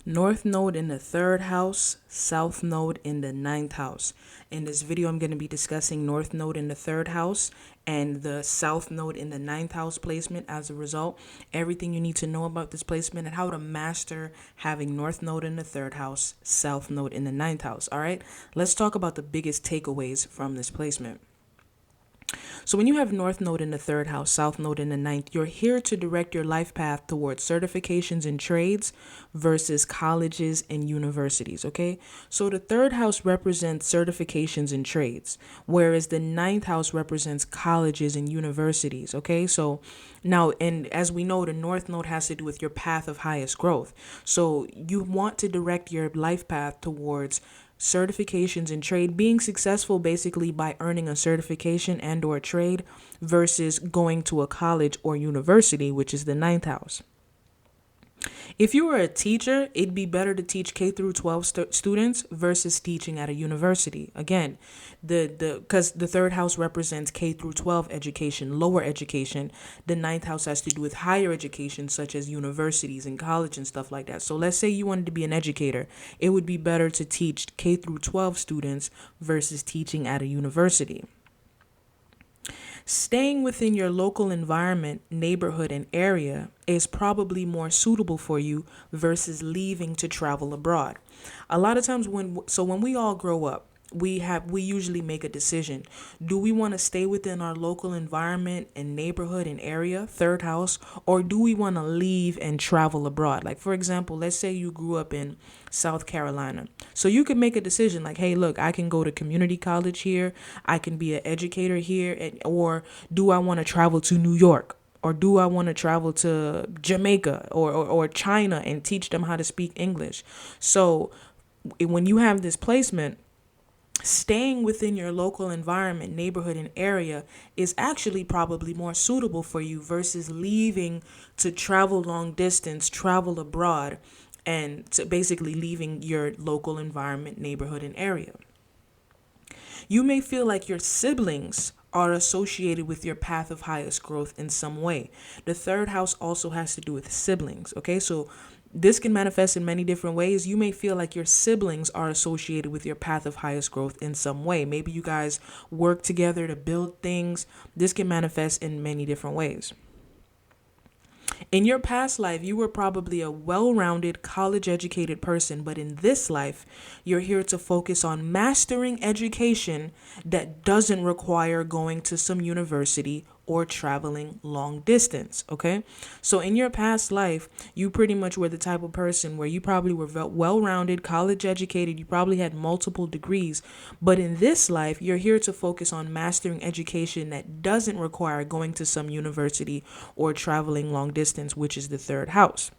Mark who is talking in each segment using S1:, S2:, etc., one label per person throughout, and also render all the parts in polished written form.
S1: North node in the third house, south node in the ninth house. In this video, I'm going to be discussing north node in the third house and the south node in the ninth house placement. As a result, everything you need to know about this placement and how to master having north node in the third house, south node in the ninth house. All right, let's talk about the biggest takeaways from this placement. So when you have north node in the third house, south node in the ninth, you're here to direct your life path towards certifications and trades versus colleges and universities, okay? So the third house represents certifications and trades, whereas the ninth house represents colleges and universities, okay? So now, and as we know, the north node has to do with your path of highest growth. So you want to direct your life path towards certifications in trade, being successful basically by earning a certification and or trade versus going to a college or university, which is the ninth house. If you were a teacher, it'd be better to teach K through 12 students versus teaching at a university. Again, because the third house represents K through 12 education, lower education. The ninth house has to do with higher education, such as universities and college and stuff like that. So let's say you wanted to be an educator. It would be better to teach K through 12 students versus teaching at a university. Staying within your local environment, neighborhood, and area is probably more suitable for you versus leaving to travel abroad. A lot of times when we all grow up, we usually make a decision. Do we want to stay within our local environment and neighborhood and area, third house, or do we want to leave and travel abroad? Like, for example, let's say you grew up in South Carolina. So you could make a decision like, hey, look, I can go to community college here. I can be an educator here. Or do I want to travel to New York? Or do I want to travel to Jamaica or China and teach them how to speak English? So when you have this placement, staying within your local environment, neighborhood, and area is actually probably more suitable for you versus leaving to travel long distance, travel abroad, and to basically leaving your local environment, neighborhood, and area. You may feel like your siblings are associated with your path of highest growth in some way. The third house also has to do with siblings, okay? So this can manifest in many different ways. You may feel like your siblings are associated with your path of highest growth in some way. Maybe you guys work together to build things. This can manifest in many different ways. In your past life, you were probably a well-rounded, college-educated person, but in this life, you're here to focus on mastering education that doesn't require going to some university or traveling long distance, okay? So in your past life, you pretty much were the type of person where you probably were well-rounded, college-educated, you probably had multiple degrees, but in this life, you're here to focus on mastering education that doesn't require going to some university or traveling long distance, which is the third house.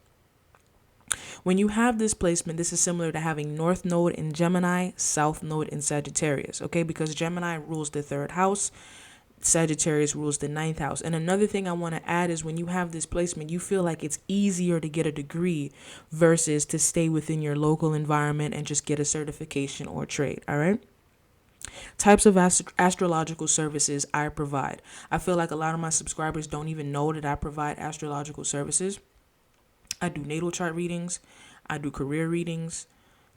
S1: When you have this placement, this is similar to having north node in Gemini, south node in Sagittarius, okay? Because Gemini rules the third house, Sagittarius rules the ninth house. And another thing I want to add is when you have this placement, you feel like it's easier to get a degree versus to stay within your local environment and just get a certification or trade, all right? Types of astrological services I provide. I feel like a lot of my subscribers don't even know that I provide astrological services. I do natal chart readings. I do career readings,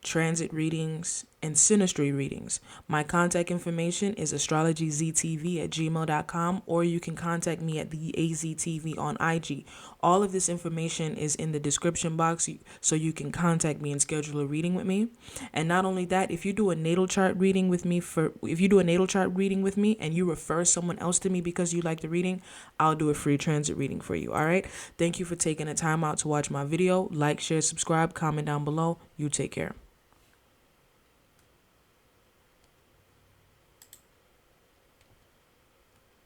S1: transit readings, and synastry readings. My contact information is astrologyztv@gmail.com, or you can contact me at theAZTV on IG. All of this information is in the description box, so you can contact me and schedule a reading with me. And not only that, if you do a natal chart reading with me and you refer someone else to me because you like the reading, I'll do a free transit reading for you. All right. Thank you for taking the time out to watch my video. Like, share, subscribe, comment down below. You take care.